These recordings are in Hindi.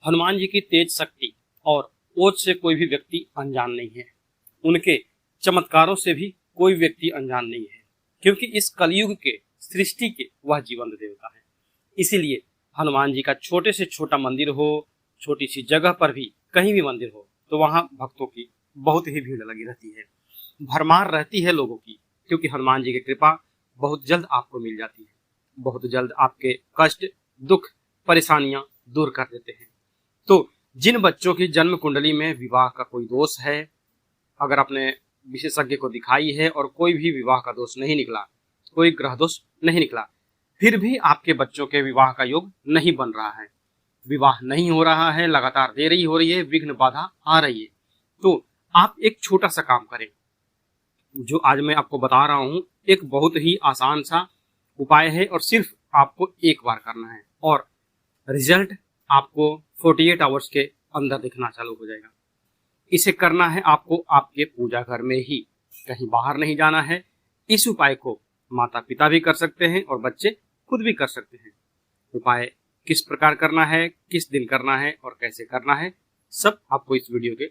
हनुमान जी की तेज शक्ति और ओज से कोई भी व्यक्ति अनजान नहीं है। उनके चमत्कारों से भी कोई व्यक्ति अनजान नहीं है, क्योंकि इस कलयुग के सृष्टि के वह जीवंत देवता है। इसीलिए हनुमान जी का छोटे से छोटा मंदिर हो, छोटी सी जगह पर भी कहीं भी मंदिर हो, तो वहां भक्तों की बहुत ही भीड़ लगी रहती है, भरमार रहती है लोगों की, क्योंकि हनुमान जी की कृपा बहुत जल्द आपको मिल जाती है। बहुत जल्द आपके कष्ट, दुख, परेशानियां दूर कर देते हैं। तो जिन बच्चों की जन्म कुंडली में विवाह का कोई दोष है, अगर आपने विशेषज्ञ को दिखाई है और कोई भी विवाह का दोष नहीं निकला, कोई ग्रह दोष नहीं निकला, फिर भी आपके बच्चों के विवाह का योग नहीं बन रहा है, विवाह नहीं हो रहा है, लगातार देरी हो रही है, विघ्न बाधा आ रही है, तो आप एक छोटा सा काम करें जो आज मैं आपको बता रहा हूं। एक बहुत ही आसान सा उपाय है और सिर्फ आपको एक बार करना है और रिजल्ट आपको 48 आवर्स के अंदर दिखना चालू हो जाएगा। इसे करना है आपको आपके पूजा घर में ही, कहीं बाहर नहीं जाना है। इस उपाय को माता पिता भी कर सकते हैं और बच्चे खुद भी कर सकते हैं। उपाय किस प्रकार करना है, किस दिन करना है और कैसे करना है, सब आपको इस वीडियो के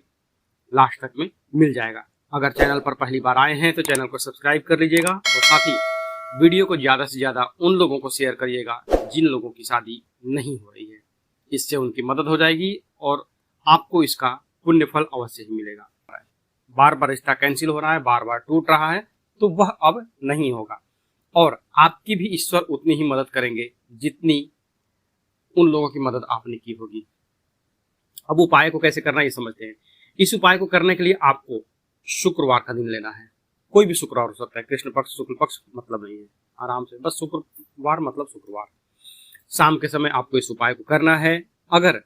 लास्ट तक में मिल जाएगा। अगर चैनल पर पहली बार आए हैं तो चैनल को सब्सक्राइब कर लीजिएगा और साथ ही वीडियो को ज़्यादा से ज़्यादा उन लोगों को शेयर करिएगा जिन लोगों की शादी नहीं हो रही है। इससे उनकी मदद हो जाएगी और आपको इसका पुण्य फल अवश्य ही मिलेगा। बार बार रिश्ता कैंसिल हो रहा है, बार बार टूट रहा है, तो वह अब नहीं होगा और आपकी भी ईश्वर उतनी ही मदद करेंगे जितनी उन लोगों की मदद आपने की होगी। अब उपाय को कैसे करना है ये समझते हैं। इस उपाय को करने के लिए आपको शुक्रवार का दिन लेना है। कोई भी शुक्रवार हो सकता है, कृष्ण पक्ष शुक्ल पक्ष मतलब नहीं है, आराम से बस शुक्रवार मतलब शुक्रवार। शाम के समय आपको इस उपाय को करना है। अगर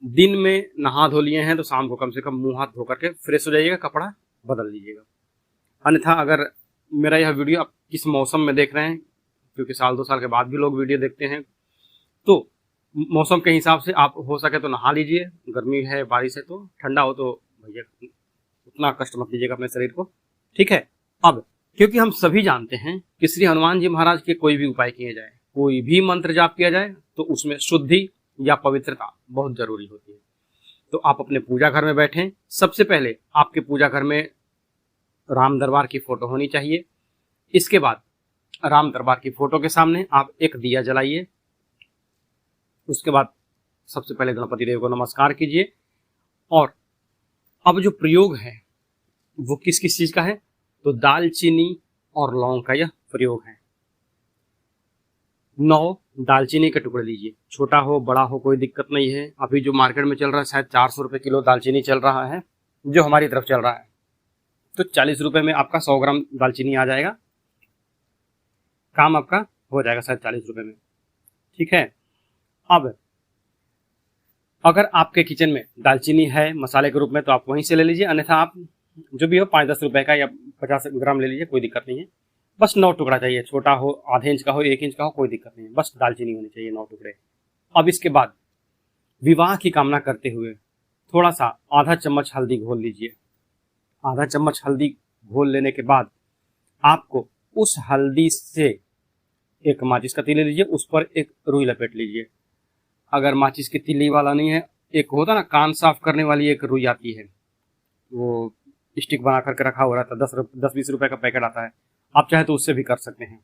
दिन में नहा धो लिए हैं तो शाम को कम से कम मुंह हाथ धो करके फ्रेश हो जाइएगा, कपड़ा बदल लीजिएगा। अन्यथा अगर मेरा यह वीडियो आप किस मौसम में देख रहे हैं, क्योंकि साल 2 साल के बाद भी लोग वीडियो देखते हैं, तो मौसम के हिसाब से आप हो सके तो नहा लीजिए। गर्मी है, बारिश है, तो ठंडा हो तो भैया उतना कष्ट मत लीजिएगा अपने शरीर को, ठीक है। अब क्योंकि हम सभी जानते हैं कि श्री हनुमान जी महाराज के कोई भी उपाय किए जाए, कोई भी मंत्र जाप किया जाए, तो उसमें शुद्धि या पवित्रता बहुत जरूरी होती है। तो आप अपने पूजा घर में बैठें। सबसे पहले आपके पूजा घर में राम दरबार की फोटो होनी चाहिए। इसके बाद राम दरबार की फोटो के सामने आप एक दिया जलाइए। उसके बाद सबसे पहले गणपति देव को नमस्कार कीजिए। और अब जो प्रयोग है वो किस किस चीज का है, तो दालचीनी और लौंग का यह प्रयोग है। 9 दालचीनी के टुकड़े लीजिए, छोटा हो बड़ा हो कोई दिक्कत नहीं है। अभी जो मार्केट में चल रहा है शायद 400 रुपये किलो दालचीनी चल रहा है, जो हमारी तरफ चल रहा है, तो 40 रुपये में आपका 100 ग्राम दालचीनी आ जाएगा, काम आपका हो जाएगा शायद 40 रुपये में, ठीक है। अब अगर आपके किचन में दालचीनी है मसाले के रूप में तो आप वहीं से ले लीजिए, अन्यथा आप जो भी हो 5-10 रुपए का या 50 ग्राम ले लीजिए, कोई दिक्कत नहीं है। बस 9 टुकड़ा चाहिए, छोटा हो, आधे इंच का हो, 1 इंच का हो, कोई दिक्कत नहीं है, बस दालचीनी होनी चाहिए 9 टुकड़े। अब इसके बाद विवाह की कामना करते हुए थोड़ा सा आधा चम्मच हल्दी घोल लीजिए। आधा चम्मच हल्दी घोल लेने के बाद आपको उस हल्दी से एक माचिस का तीली लीजिए, उस पर एक रुई लपेट लीजिए। अगर माचिस की तीली वाला नहीं है, एक होता ना कान साफ करने वाली एक रुई आती है, वो स्टिक बना करके रखा हो रहा था, 10-20 रुपए का पैकेट आता है, आप चाहे तो उससे भी कर सकते हैं।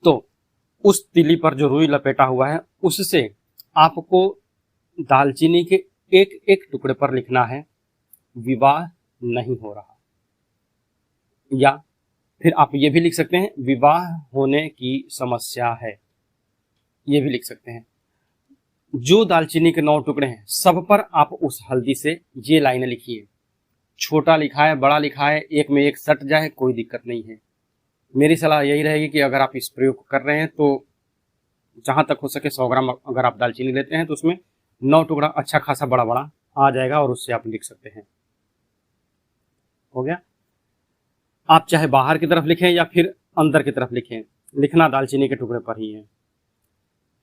तो उस तीली पर जो रुई लपेटा हुआ है उससे आपको दालचीनी के एक एक टुकड़े पर लिखना है विवाह नहीं हो रहा, या फिर आप ये भी लिख सकते हैं विवाह होने की समस्या है, ये भी लिख सकते हैं। जो दालचीनी के 9 टुकड़े हैं सब पर आप उस हल्दी से ये लाइनें लिखिए। छोटा लिखा है, बड़ा लिखा है, एक में एक सट जाए कोई दिक्कत नहीं है। मेरी सलाह यही रहेगी कि अगर आप इस प्रयोग कर रहे हैं तो जहां तक हो सके 100 ग्राम अगर आप दालचीनी लेते हैं तो उसमें 9 टुकड़ा अच्छा खासा बड़ा बड़ा आ जाएगा और उससे आप लिख सकते हैं। हो गया। आप चाहे बाहर की तरफ लिखें या फिर अंदर की तरफ लिखें, लिखना दालचीनी के टुकड़े पर ही है,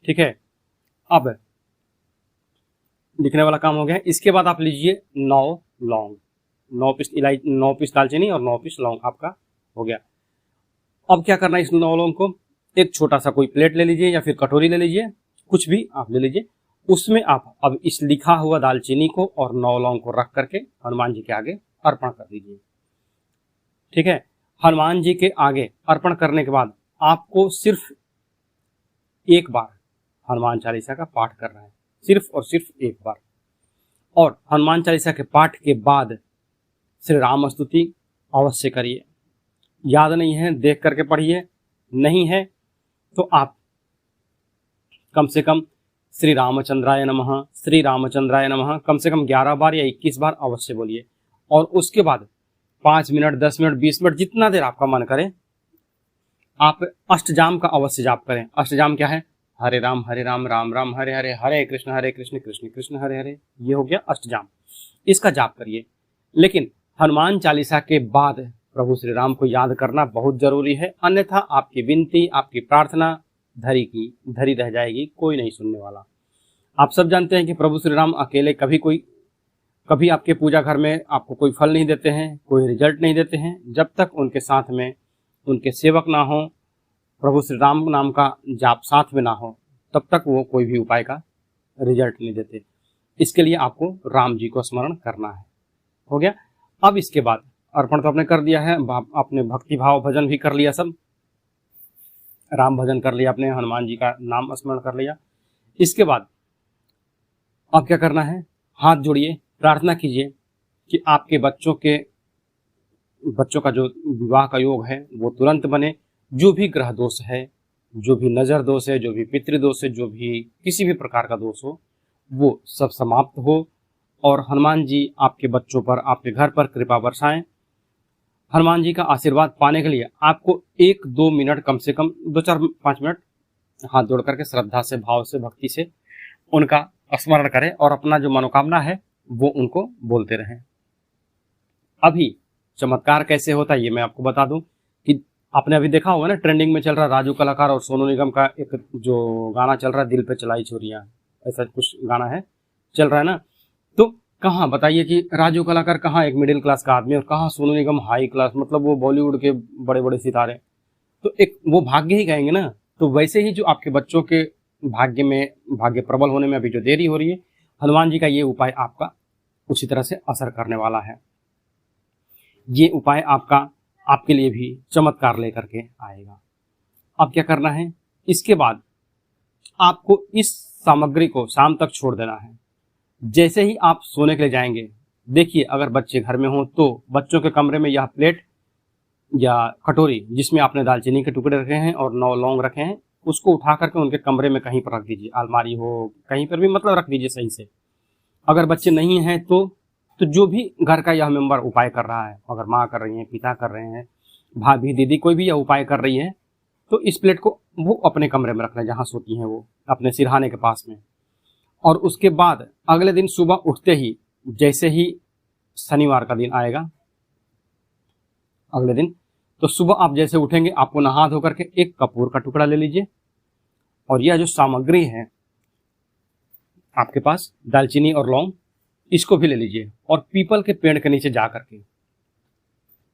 ठीक है। अब लिखने वाला काम हो गया। इसके बाद आप लीजिए 9 लौंग, 9 पीस दालचीनी और 9 पीस लौंग आपका हो गया। अब क्या करना है, इस 9 लौंग को एक छोटा सा कोई प्लेट ले लीजिए या फिर कटोरी ले लीजिए, कुछ भी आप ले लीजिए, उसमें आप अब इस लिखा हुआ दालचीनी को और 9 लौंग को रख करके हनुमान जी के आगे अर्पण कर दीजिए। ठीक है, हनुमान जी के आगे अर्पण करने के बाद आपको सिर्फ एक बार हनुमान चालीसा का पाठ करना है, सिर्फ और सिर्फ एक बार। और हनुमान चालीसा के पाठ के बाद श्री राम स्तुति अवश्य करिए। याद नहीं है देख करके पढ़िए, नहीं है तो आप कम से कम श्री रामचंद्राय नमः, श्री रामचंद्राय नमः कम से कम 11 बार या 21 बार अवश्य बोलिए। और उसके बाद 5 मिनट, 10 मिनट, 20 मिनट, जितना देर आपका मन करे आप अष्टजाम का अवश्य जाप करें। अष्टजाम क्या है? हरे राम राम राम हरे हरे, हरे कृष्ण कृष्ण कृष्ण हरे हरे, ये हो गया अष्टजाम। इसका जाप करिए। लेकिन हनुमान चालीसा के बाद प्रभु श्री राम को याद करना बहुत जरूरी है, अन्यथा आपकी विनती, आपकी प्रार्थना धरी की धरी रह जाएगी, कोई नहीं सुनने वाला। आप सब जानते हैं कि प्रभु श्री राम अकेले कभी आपके पूजा घर में आपको कोई फल नहीं देते हैं, कोई रिजल्ट नहीं देते हैं, जब तक उनके साथ में उनके सेवक ना हो, प्रभु श्री राम नाम का जाप साथ में ना हो, तब तक वो कोई भी उपाय का रिजल्ट नहीं देते। इसके लिए आपको राम जी को स्मरण करना है। हो गया। अब इसके बाद अर्पण तो आपने कर दिया है, आपने भक्ति भाव भजन भी कर लिया, सब राम भजन कर लिया आपने, हनुमान जी का नाम स्मरण कर लिया। इसके बाद अब क्या करना है? हाथ जोड़िए, प्रार्थना कीजिए कि आपके बच्चों का जो विवाह का योग है वो तुरंत बने। जो भी ग्रह दोष है, जो भी नजर दोष है, जो भी पितृदोष है, जो भी किसी भी प्रकार का दोष हो, वो सब समाप्त हो और हनुमान जी आपके बच्चों पर, आपके घर पर कृपा बरसाएं। हनुमान जी का आशीर्वाद पाने के लिए आपको 1-2 मिनट, कम से कम 2-4-5 मिनट हाथ जोड़ करके श्रद्धा से, भाव से, भक्ति से उनका स्मरण करें और अपना जो मनोकामना है वो उनको बोलते रहें। अभी चमत्कार कैसे होता है ये मैं आपको बता दूं कि आपने अभी देखा होगा ना, ट्रेंडिंग में चल रहा राजू कलाकार और सोनू निगम का एक जो गाना चल रहा है, दिल पे चलाई चोरियां, ऐसा कुछ गाना है, चल रहा है ना। तो कहाँ बताइए कि राजू कलाकार कहाँ एक मिडिल क्लास का आदमी और कहाँ सोनू निगम हाई क्लास, मतलब वो बॉलीवुड के बड़े बड़े सितारे। तो एक वो भाग्य ही कहेंगे ना। तो वैसे ही जो आपके बच्चों के भाग्य प्रबल होने में अभी जो देरी हो रही है, हनुमान जी का ये उपाय आपका उसी तरह से असर करने वाला है। ये उपाय आपके लिए भी चमत्कार लेकर के आएगा। अब क्या करना है? इसके बाद आपको इस सामग्री को शाम तक छोड़ देना है। जैसे ही आप सोने के लिए जाएंगे, देखिए अगर बच्चे घर में हो तो बच्चों के कमरे में यह प्लेट या कटोरी जिसमें आपने दालचीनी के टुकड़े रखे हैं और 9 लौंग रखे हैं, उसको उठा करके उनके कमरे में कहीं पर रख दीजिए, अलमारी हो कहीं पर भी, मतलब रख दीजिए सही से। अगर बच्चे नहीं हैं तो जो भी घर का यह मेंबर उपाय कर रहा है, अगर माँ कर रही है, पिता कर रहे हैं, भाभी, दीदी, कोई भी यह उपाय कर रही है, तो इस प्लेट को वो अपने कमरे में रख लें जहाँ सोती हैं वो, अपने सिरहाने के पास में। और उसके बाद अगले दिन सुबह उठते ही, जैसे ही शनिवार का दिन आएगा अगले दिन, तो सुबह आप जैसे उठेंगे आपको नहा धो करके एक कपूर का टुकड़ा ले लीजिए और यह जो सामग्री है आपके पास, दालचीनी और लौंग, इसको भी ले लीजिए और पीपल के पेड़ के नीचे जा करके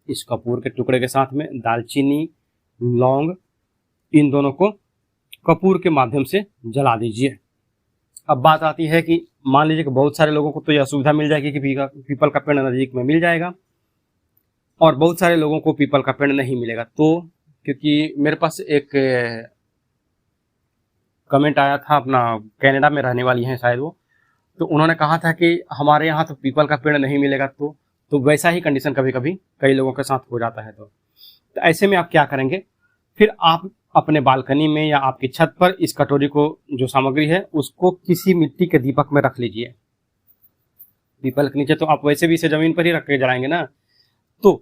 इस कपूर के टुकड़े के साथ में दालचीनी, लौंग, इन दोनों को कपूर के माध्यम से जला दीजिए। अब बात आती है कि मान लीजिए कि बहुत सारे लोगों को तो यह सुविधा मिल जाएगी कि पीपल का पेड़ नजदीक में मिल जाएगा और बहुत सारे लोगों को पीपल का पेड़ नहीं मिलेगा। तो क्योंकि मेरे पास एक कमेंट आया था, अपना कनाडा में रहने वाली हैं शायद वो, तो उन्होंने कहा था कि हमारे यहाँ तो पीपल का पेड़ नहीं मिलेगा। तो वैसा ही कंडीशन कभी कभी कई लोगों के साथ हो जाता है। तो ऐसे में आप क्या करेंगे, फिर आप अपने बालकनी में या आपकी छत पर इस कटोरी को, जो सामग्री है, उसको किसी मिट्टी के दीपक में रख लीजिए। पीपल के नीचे तो आप वैसे भी इसे जमीन पर ही रख के जलाएंगे ना। तो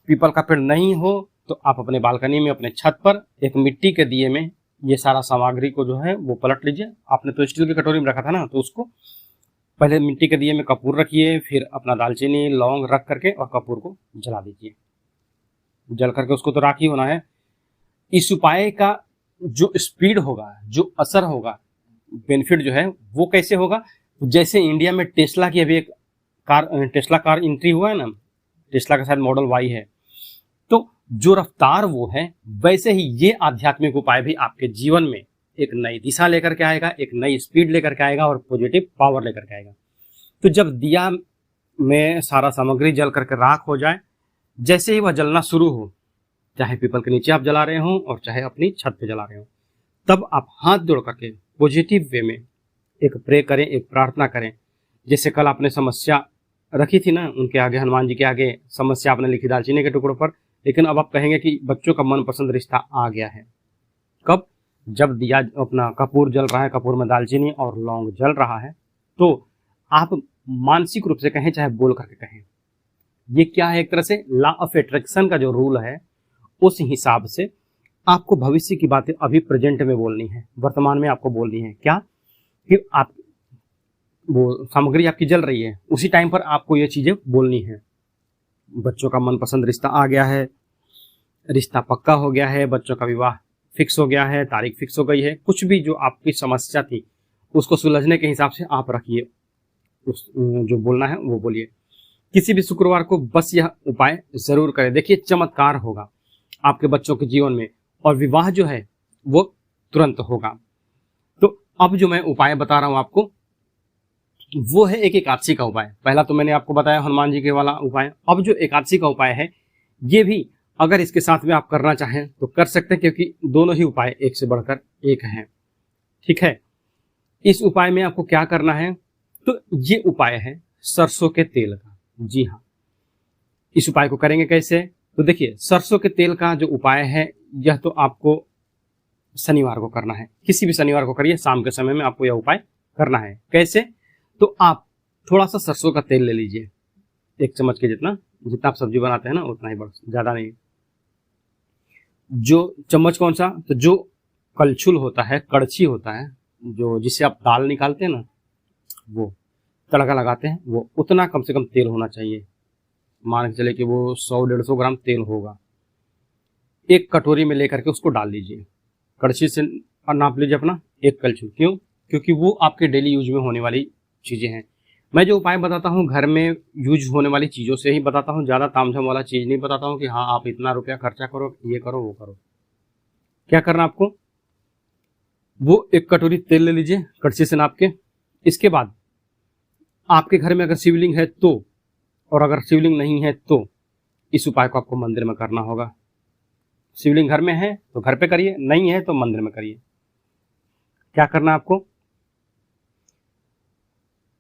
पीपल का पेड़ नहीं हो तो आप अपने बालकनी में, अपने छत पर एक मिट्टी के दिए में ये सारा सामग्री को जो है वो पलट लीजिए। आपने तो स्टील की कटोरी में रखा था ना, तो उसको पहले मिट्टी के दिए में कपूर रखिए, फिर अपना दालचीनी, लौंग रख करके और कपूर को जला दीजिए। जल करके उसको तो राख ही होना है। इस उपाय का जो स्पीड होगा, जो असर होगा, बेनिफिट जो है वो कैसे होगा, जैसे इंडिया में टेस्ला की अभी एक टेस्ला कार एंट्री हुआ है ना, टेस्ला का शायद मॉडल वाई है, तो जो रफ्तार वो है, वैसे ही ये आध्यात्मिक उपाय भी आपके जीवन में एक नई दिशा लेकर के आएगा, एक नई स्पीड लेकर के आएगा और पॉजिटिव पावर लेकर के आएगा। तो जब दिया में सारा सामग्री जल करके राख हो जाए, जैसे ही वह जलना शुरू हो, चाहे पीपल के नीचे आप जला रहे हो और चाहे अपनी छत पे जला रहे हो, तब आप हाथ जोड़ करके पॉजिटिव वे में एक प्रे करें, एक प्रार्थना करें। जैसे कल आपने समस्या रखी थी ना, उनके आगे, हनुमान जी के आगे समस्या आपने लिखी दालचीनी के टुकड़ों पर, लेकिन अब आप कहेंगे कि बच्चों का मनपसंद रिश्ता आ गया है। कब? जब दिया अपना कपूर जल रहा है, कपूर में दालचीनी और लौंग जल रहा है, तो आप मानसिक रूप से कहें चाहे बोल करके कहें। ये क्या है? एक तरह से लॉ ऑफ अट्रैक्शन का जो रूल है, उस हिसाब से आपको भविष्य की बातें अभी प्रेजेंट में बोलनी है, वर्तमान में आपको बोलनी है। क्या? कि आप वो सामग्री आपकी जल रही है, उसी टाइम पर आपको ये चीजें बोलनी है। बच्चों का मनपसंद रिश्ता आ गया है, रिश्ता पक्का हो गया है, बच्चों का विवाह फिक्स हो गया है, तारीख फिक्स हो गई है। कुछ भी जो आपकी समस्या थी उसको सुलझने के हिसाब से आप रखिए, उस जो बोलना है वो बोलिए। किसी भी शुक्रवार को बस यह उपाय जरूर करें, देखिए चमत्कार होगा आपके बच्चों के जीवन में और विवाह जो है वो तुरंत होगा। तो अब जो मैं उपाय बता रहा हूं आपको, वो है एक एकादशी का उपाय। पहला तो मैंने आपको बताया हनुमान जी के वाला उपाय। अब जो एकादशी का उपाय है, ये भी अगर इसके साथ में आप करना चाहें तो कर सकते हैं, क्योंकि दोनों ही उपाय एक से बढ़कर एक हैं। ठीक है, इस उपाय में आपको क्या करना है, तो ये उपाय है सरसों के तेल का। जी हाँ, इस उपाय को करेंगे कैसे? तो देखिए, सरसों के तेल का जो उपाय है, यह तो आपको शनिवार को करना है। किसी भी शनिवार को करिए, शाम के समय में आपको यह उपाय करना है। कैसे? तो आप थोड़ा सा सरसों का तेल ले लीजिए, 1 चम्मच के जितना आप सब्जी बनाते हैं ना, उतना ही, बस ज्यादा नहीं। जो चम्मच कौन सा? तो जो कलछुल होता है, कड़छी होता है, जो जिससे आप दाल निकालते हैं ना, वो तड़का लगाते हैं, वो उतना कम से कम तेल होना चाहिए। मान के चले कि वो 100-150 ग्राम तेल होगा। एक कटोरी में लेकर के उसको डाल लीजिए, कड़छी से नाप लीजिए अपना 1 कलछुल। क्यों? क्योंकि वो आपके डेली यूज में होने वाली चीजें हैं। मैं जो उपाय बताता हूँ घर में यूज होने वाली चीजों से ही बताता हूँ, ज्यादा तामझाम वाला चीज नहीं बताता हूँ कि हाँ आप इतना रुपया खर्चा करो, ये करो, वो करो। क्या करना आपको? वो 1 कटोरी तेल ले लीजिए कड़छी से नाप के। इसके बाद आपके घर में अगर शिवलिंग है तो, और अगर शिवलिंग नहीं है तो इस उपाय को आपको मंदिर में करना होगा। शिवलिंग घर में है तो घर पे करिए, नहीं है तो मंदिर में करिए। क्या करना आपको?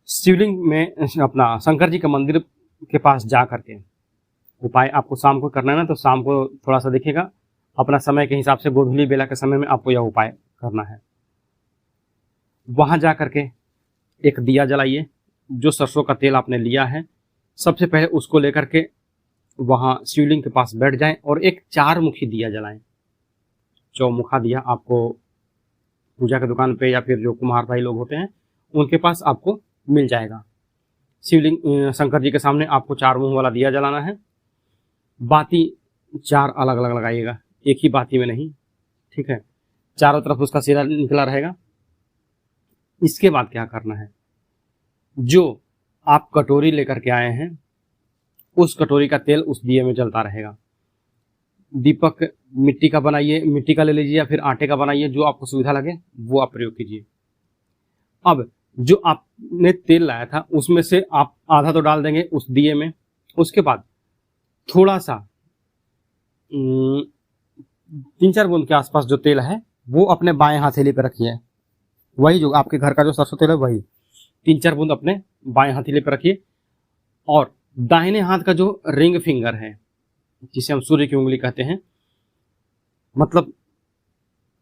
शिवलिंग में अपना शंकर जी के मंदिर के पास जा करके, उपाय आपको शाम को करना है ना, तो शाम को थोड़ा सा देखिएगा अपना समय के हिसाब से, गोधूली बेला के समय में आपको यह उपाय करना है। वहां जा करके एक दिया जलाइए, जो सरसों का तेल आपने लिया है, सबसे पहले उसको लेकर के वहां शिवलिंग के पास बैठ जाएं और एक 4 मुखी दिया जलाएं। चौमुखा दिया आपको पूजा की दुकान पे या फिर जो कुम्हार भाई लोग होते हैं उनके पास आपको मिल जाएगा। शिवलिंग शंकर जी के सामने आपको 4 मुंह वाला दिया जलाना है। बाती 4 अलग अलग लगाइएगा, एक ही बाती में नहीं। ठीक है, चारों तरफ उसका सिरा निकला रहेगा। इसके बाद क्या करना है, जो आप कटोरी लेकर के आए हैं उस कटोरी का तेल उस दिए में जलता रहेगा। दीपक मिट्टी का बनाइए, मिट्टी का ले लीजिए या फिर आटे का बनाइए, जो आपको सुविधा लगे वो आप प्रयोग कीजिए। अब जो आपने तेल लाया था उसमें से आप आधा तो डाल देंगे उस दिए में। उसके बाद थोड़ा सा 3-4 बूंद के आसपास जो तेल है वो अपने बाएं हथेली पे रखिए। वही जो आपके घर का जो सरसों तेल है वही 3-4 बूंद अपने बाएं हथेली पे रखिए। और दाहिने हाथ का जो रिंग फिंगर है, जिसे हम सूर्य की उंगली कहते हैं, मतलब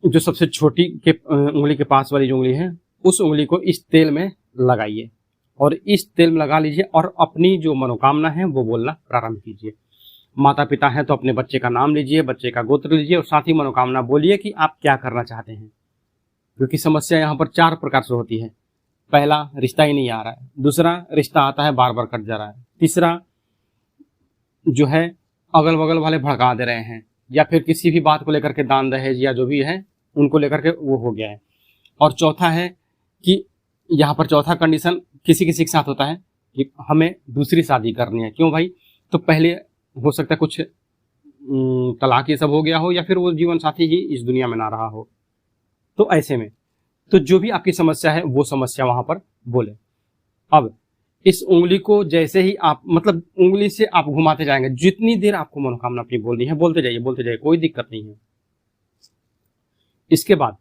जो सबसे छोटी के उंगली के पास वाली जो उंगली है, उस उंगली को इस तेल में लगाइए और इस तेल में लगा लीजिए और अपनी जो मनोकामना है वो बोलना प्रारंभ कीजिए। माता पिता हैं तो अपने बच्चे का नाम लीजिए, बच्चे का गोत्र लीजिए और साथ ही मनोकामना बोलिए कि आप क्या करना चाहते हैं। क्योंकि समस्या यहाँ पर 4 प्रकार से होती है। पहला, रिश्ता ही नहीं आ रहा है। दूसरा, रिश्ता आता है बार बार कट जा रहा है। तीसरा जो है, अगल बगल वाले भड़का दे रहे हैं, या फिर किसी भी बात को लेकर के दान दहेज या जो भी है उनको लेकर के वो हो गया है। और चौथा है कि यहाँ पर चौथा कंडीशन किसी किसी के साथ होता है कि हमें दूसरी शादी करनी है। क्यों भाई? तो पहले हो सकता है कुछ तलाक ये सब हो गया हो, या फिर वो जीवन साथी ही इस दुनिया में ना रहा हो। तो ऐसे में तो जो भी आपकी समस्या है वो समस्या वहां पर बोले। अब इस उंगली को जैसे ही आप मतलब उंगली से आप घुमाते जाएंगे, जितनी देर आपको मनोकामना अपनी बोलनी है बोलते जाइए, कोई दिक्कत नहीं है। इसके बाद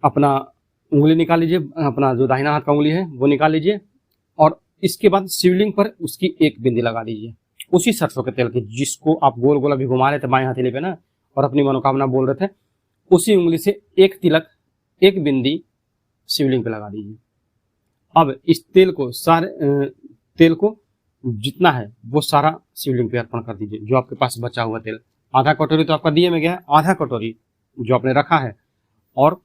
अपना उंगली निकाल लीजिए, अपना जो दाहिना हाथ का उंगली है वो निकाल लीजिए, और इसके बाद शिवलिंग पर उसकी एक बिंदी लगा दीजिए उसी सरसों के तेल की, जिसको आप गोल गोल अभी घुमा रहे थे बाएं हथेली पे ना, और अपनी मनोकामना बोल रहे थे, उसी उंगली से एक तिलक, एक बिंदी शिवलिंग पे लगा दीजिए। अब इस तेल को जितना है वो सारा शिवलिंग पे अर्पण कर दीजिए। जो आपके पास बचा हुआ तेल, आधा कटोरी तो आपका दिए में गया है, आधा कटोरी जो आपने रखा है, और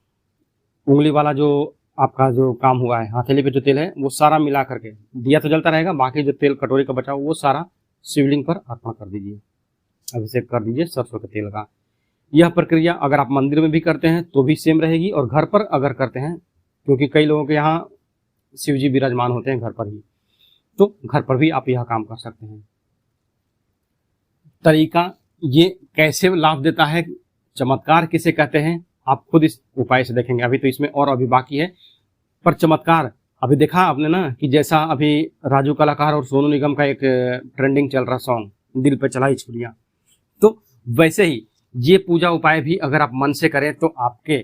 उंगली वाला जो आपका जो काम हुआ है, हथेली पे जो तेल है वो सारा मिला करके, दिया तो जलता रहेगा, बाकी जो तेल कटोरी का बचा हुआ वो सारा शिवलिंग पर अर्पण कर दीजिए, अभिषेक कर दीजिए सरसों के तेल का। यह प्रक्रिया अगर आप मंदिर में भी करते हैं तो भी सेम रहेगी, और घर पर अगर करते हैं, क्योंकि कई लोगों के यहाँ शिव जी विराजमान होते हैं घर पर ही, तो घर पर भी आप यह काम कर सकते हैं। तरीका ये कैसे लाभ देता है, चमत्कार किसे कहते हैं, आप खुद इस उपाय से देखेंगे। अभी तो इसमें और अभी बाकी है, पर चमत्कार अभी देखा आपने ना कि जैसा अभी राजू कलाकार और सोनू निगम का एक ट्रेंडिंग चल रहा सॉन्ग, दिल पे चढ़ाई छुरियां, तो वैसे ही ये पूजा उपाय भी अगर आप मन से करें तो आपके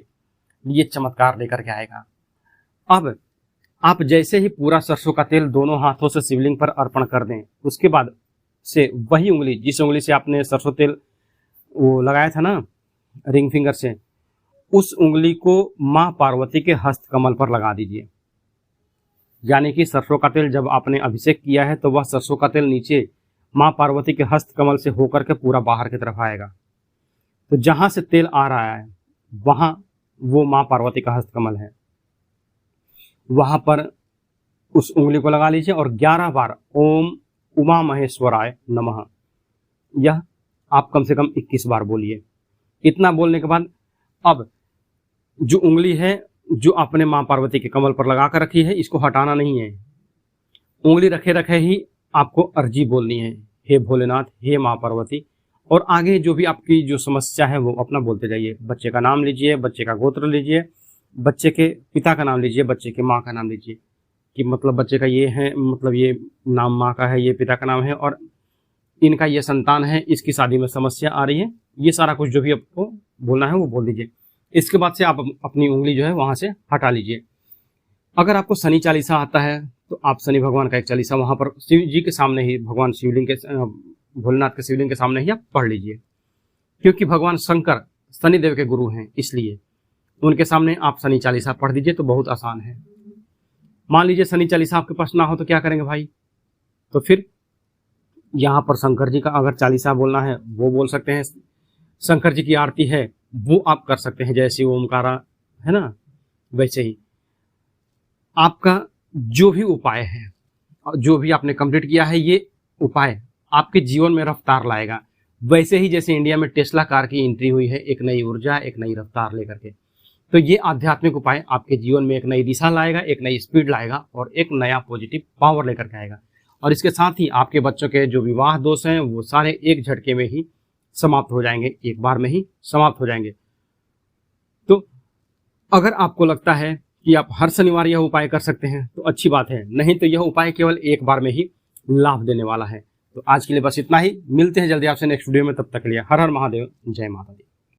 लिए चमत्कार लेकर के आएगा। अब आप जैसे ही पूरा सरसों का तेल दोनों हाथों से शिवलिंग पर अर्पण कर दें, उसके बाद से वही उंगली, जिस उंगली से आपने सरसों तेल वो लगाया था ना रिंग फिंगर से, उस उंगली को मां पार्वती के हस्त कमल पर लगा दीजिए। यानी कि सरसों का तेल जब आपने अभिषेक किया है तो वह सरसों का तेल नीचे मां पार्वती के हस्त कमल से होकर के पूरा बाहर की तरफ आएगा। तो जहां से तेल आ रहा है वहां वो मां पार्वती का हस्त कमल है, वहां पर उस उंगली को लगा लीजिए और 11 बार ओम उमा महेश्वराय नमः, यह आप कम से कम 21 बार बोलिए। इतना बोलने के बाद अब जो उंगली है जो आपने मां पार्वती के कमल पर लगा कर रखी है, इसको हटाना नहीं है। उंगली रखे रखे ही आपको अर्जी बोलनी है, हे भोलेनाथ, हे मां पार्वती, और आगे जो भी आपकी जो समस्या है वो अपना बोलते जाइए। बच्चे का नाम लीजिए, बच्चे का गोत्र लीजिए, बच्चे के पिता का नाम लीजिए, बच्चे के माँ का नाम लीजिए, कि मतलब बच्चे का ये है, मतलब ये नाम माँ का है, ये पिता का नाम है, और इनका ये संतान है, इसकी शादी में समस्या आ रही है। ये सारा कुछ जो भी आपको बोलना है वो बोल दीजिए। इसके बाद से आप अपनी उंगली जो है वहां से हटा लीजिए। अगर आपको शनि चालीसा आता है तो आप शनि भगवान का एक चालीसा वहां पर शिव जी के सामने ही, भगवान शिवलिंग के, भोलेनाथ के शिवलिंग के सामने ही आप पढ़ लीजिए, क्योंकि भगवान शंकर शनिदेव के गुरु हैं, इसलिए उनके सामने आप शनि चालीसा पढ़ दीजिए तो बहुत आसान है। मान लीजिए शनि चालीसा आपके पास ना हो तो क्या करेंगे भाई, तो फिर यहाँ पर शंकर जी का अगर चालीसा बोलना है वो बोल सकते हैं, शंकर जी की आरती है वो आप कर सकते हैं, जैसे ओमकारा है ना, वैसे ही आपका जो भी उपाय है, जो भी आपने कंप्लीट किया है, ये उपाय आपके जीवन में रफ्तार लाएगा। वैसे ही जैसे इंडिया में टेस्ला कार की एंट्री हुई है, एक नई ऊर्जा, एक नई रफ्तार लेकर के, तो ये आध्यात्मिक उपाय आपके जीवन में एक नई दिशा लाएगा, एक नई स्पीड लाएगा, और एक नया पॉजिटिव पावर लेकर के आएगा। और इसके साथ ही आपके बच्चों के जो विवाह दोष हैं वो सारे एक झटके में ही समाप्त हो जाएंगे, एक बार में ही समाप्त हो जाएंगे। तो अगर आपको लगता है कि आप हर शनिवार यह उपाय कर सकते हैं तो अच्छी बात है, नहीं तो यह उपाय केवल एक बार में ही लाभ देने वाला है। तो आज के लिए बस इतना ही, मिलते हैं जल्दी आपसे नेक्स्ट वीडियो में, तब तक के लिए हर हर महादेव, जय माता दी।